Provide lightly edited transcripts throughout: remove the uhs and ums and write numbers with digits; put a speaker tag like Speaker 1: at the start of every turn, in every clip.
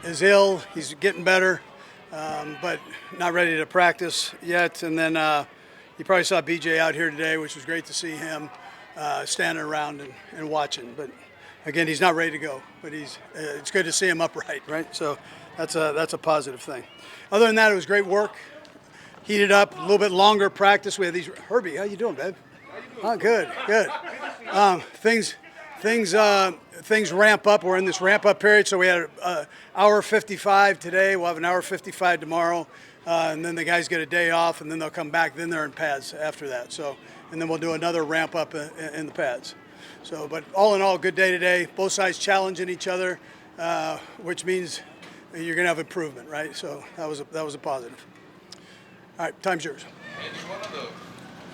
Speaker 1: Is ill. He's getting better, but not ready to practice yet. And then you probably saw BJ out here today, which was great to see him standing around and watching. But again, he's not ready to go. But it's good to see him upright, right? So that's a positive thing. Other than that, it was great work. Heated up, a little bit longer practice. We had these. Herbie, how you doing, babe? Oh, good. Things ramp up. We're in this ramp up period, so we had an hour 55 today. We'll have an hour 55 tomorrow, and then the guys get a day off, and then they'll come back. Then they're in pads after that. So, and then we'll do another ramp up in the pads. So, but all in all, good day today. Both sides challenging each other, which means you're going to have improvement, right? So that was a positive. All right, time's yours.
Speaker 2: Andy, one of the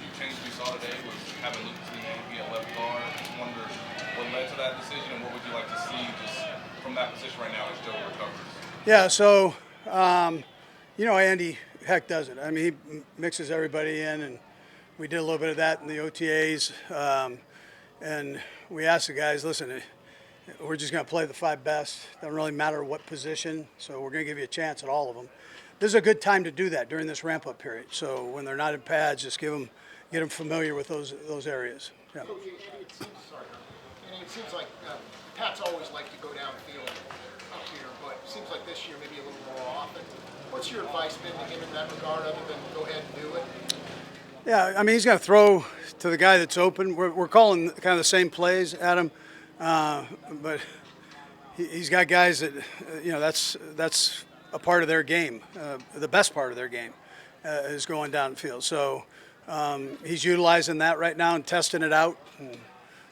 Speaker 2: few changes we saw today was having Lucas be at left guard. I just wonder what led to that decision, and what would you like to see just from that position right now as Joe recovers?
Speaker 1: Yeah, so, Andy heck does it. I mean, he mixes everybody in, and we did a little bit of that in the OTAs. And we asked the guys, listen, we're just going to play the 5 best. Doesn't really matter what position, so we're going to give you a chance at all of them. This is a good time to do that during this ramp-up period. So when they're not in pads, just get them familiar with those areas. Yeah.
Speaker 3: So it seems like Pat's always like to go downfield up here, but it seems like this year maybe a little more often. What's your advice been to him in that regard, other than go ahead and do it?
Speaker 1: Yeah, I mean, he's going to throw to the guy that's open. We're calling kind of the same plays, Adam, but he's got guys that, that's a part of their game. The best part of their game is going downfield. So he's utilizing that right now and testing it out and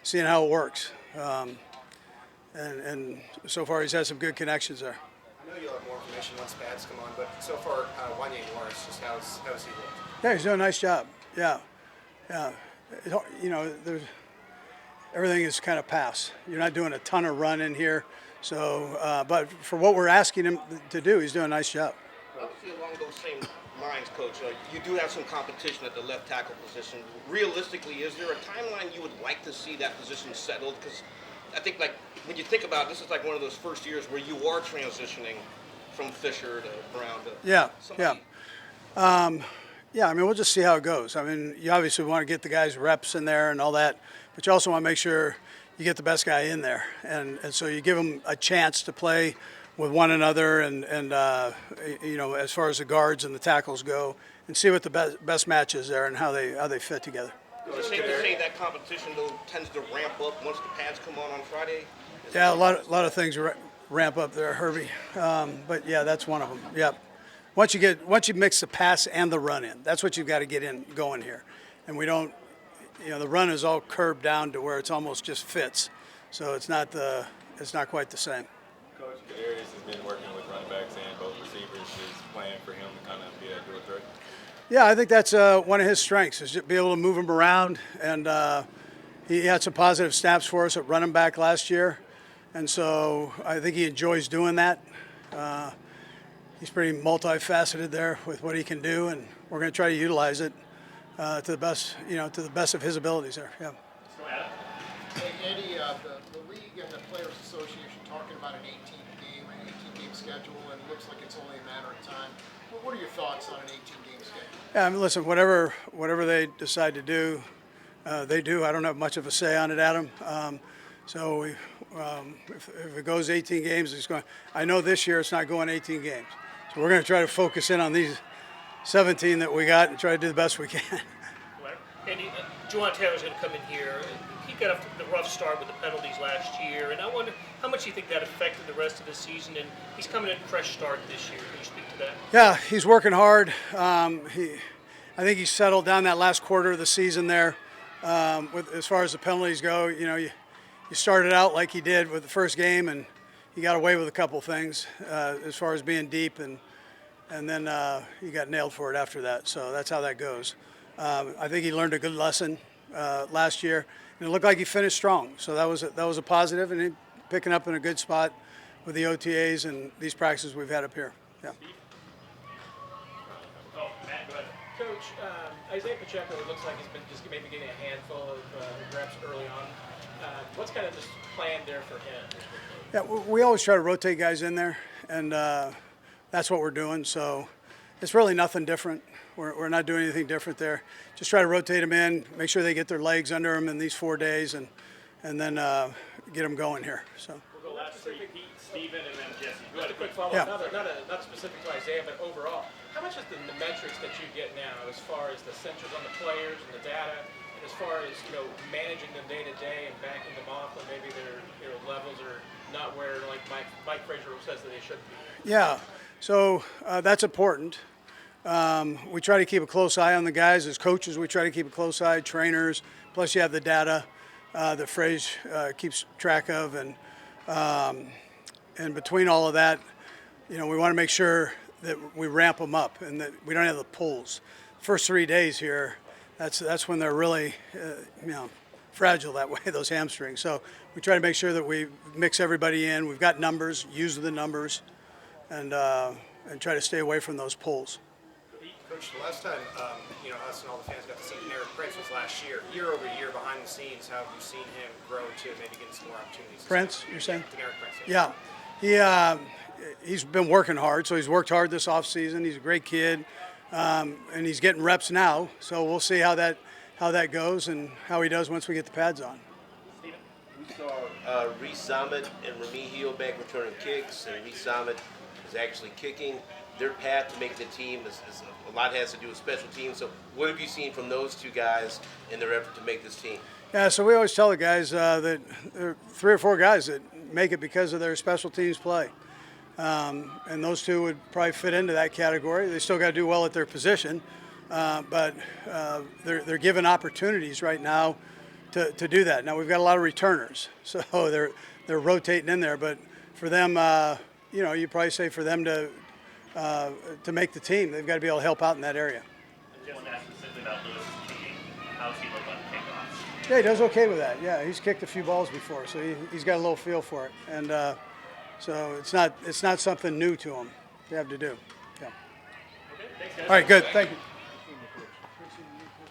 Speaker 1: seeing how it works. And so far he's had some good connections there.
Speaker 4: I know you'll have more information once pads come on, but so far, Wanye Morris, just how's he looked?
Speaker 1: Yeah, he's doing a nice job. Yeah. Everything is kind of pass. You're not doing a ton of run in here. So, but for what we're asking him to do, he's doing a nice job.
Speaker 5: Obviously, along those same lines, Coach, you do have some competition at the left tackle position. Realistically, is there a timeline you would like to see that position settled? Because I think, like, when you think about it, this is like one of those first years where you are transitioning from Fisher to Brown to somebody.
Speaker 1: Yeah, I mean, we'll just see how it goes. I mean, you obviously want to get the guys reps in there and all that, but you also want to make sure you get the best guy in there. And so you give them a chance to play with one another and as far as the guards and the tackles go, and see what the best match is there and how they fit together.
Speaker 5: Is it safe to say that competition, though, tends to ramp up once the pads come on Friday?
Speaker 1: Yeah, a lot of things ramp up there, Herbie. But, yeah, that's one of them. Yep. Once you mix the pass and the run in, that's what you've got to get going here. And we don't, the run is all curbed down to where it's almost just fits. So it's not quite the same.
Speaker 6: Coach, Darius has been working with running backs and both receivers. Is plan for him to kind of be a dual threat?
Speaker 1: Yeah, I think that's one of his strengths, is to be able to move him around. And he had some positive snaps for us at running back last year. And so I think he enjoys doing that. He's pretty multifaceted there with what he can do, and we're going to try to utilize it to the best of his abilities there. Yeah.
Speaker 3: Hey, Eddie, the league and the Players Association talking about an 18-game schedule, and it looks like it's only a matter of time. What are your thoughts on an 18-game schedule?
Speaker 1: Yeah, I mean, listen, whatever they decide to do, they do. I don't have much of a say on it, Adam. So if it goes 18 games, it's going. I know this year it's not going 18 games. So we're going to try to focus in on these 17 that we got and try to do the best we can.
Speaker 7: And Juwan Taylor's going to come in here. He got off the rough start with the penalties last year, and I wonder how much you think that affected the rest of the season. And he's coming in a fresh start this year. Can you speak to that?
Speaker 1: Yeah, he's working hard. I think he settled down that last quarter of the season there. As far as the penalties go, you started out like he did with the first game, and he got away with a couple things as far as being deep, and then he got nailed for it after that. So that's how that goes. I think he learned a good lesson last year, and it looked like he finished strong. So that was a positive, and he picking up in a good spot with the OTAs and these practices we've had up here. Yeah.
Speaker 7: Oh, Matt, go ahead.
Speaker 8: Coach, Coach, Isaiah Pacheco, it looks like he's been just maybe getting a handful of reps early on. What's kind of the plan there for him?
Speaker 1: Yeah, we always try to rotate guys in there, and that's what we're doing. So it's really nothing different. We're not doing anything different there. Just try to rotate them in, make sure they get their legs under them in these 4 days, and then get them going here. So.
Speaker 8: We'll go last three, Pete, Steven, and then Jesse. Just a quick follow-up, not specific to Isaiah, but overall. How much is the metrics that you get now as far as the sensors on the players and the data, and as far as managing them day to day and backing them off when maybe their levels are not where like Mike Frazier says that they should be?
Speaker 1: Yeah, so that's important. We try to keep a close eye on the guys. As coaches, we try to keep a close eye. Trainers, plus you have the data that Frazier keeps track of, and between all of that, we want to make sure that we ramp them up and that we don't have the pulls. First 3 days here, that's when they're really fragile that way, those hamstrings. So we try to make sure that we mix everybody in. We've got numbers, use the numbers, and try to stay away from those pulls.
Speaker 4: Coach, the last time us and all the fans got to see Eric Prince was last year. Year over year, behind the scenes, how have you seen him grow to maybe get some more opportunities?
Speaker 1: Prince, you're saying?
Speaker 4: Eric Prince.
Speaker 1: Yeah, he's been working hard. So he's worked hard this offseason. He's a great kid, and he's getting reps now. So we'll see how that goes and how he does once we get the pads on.
Speaker 9: We saw Reid Summit and Remy Heelbeck returning kicks, and Reid Summit is actually kicking. Their path to make the team is a lot has to do with special teams. So what have you seen from those two guys in their effort to make this team?
Speaker 1: Yeah, so we always tell the guys that there are 3 or 4 guys that make it because of their special teams play. And those two would probably fit into that category. They still got to do well at their position, but they're given opportunities right now to do that. Now we've got a lot of returners, so they're rotating in there. But for them, you probably say for them to make the team, they've got to be able to help out in that area.
Speaker 10: Just ask specifically about Lewis's kicking. How's he look on kickoffs?
Speaker 1: Yeah, he does okay with that. Yeah, he's kicked a few balls before, so he's got a little feel for it, and so it's not something new to him to have to do. Yeah.
Speaker 10: Okay, thanks, guys.
Speaker 1: All right, good. Thank you.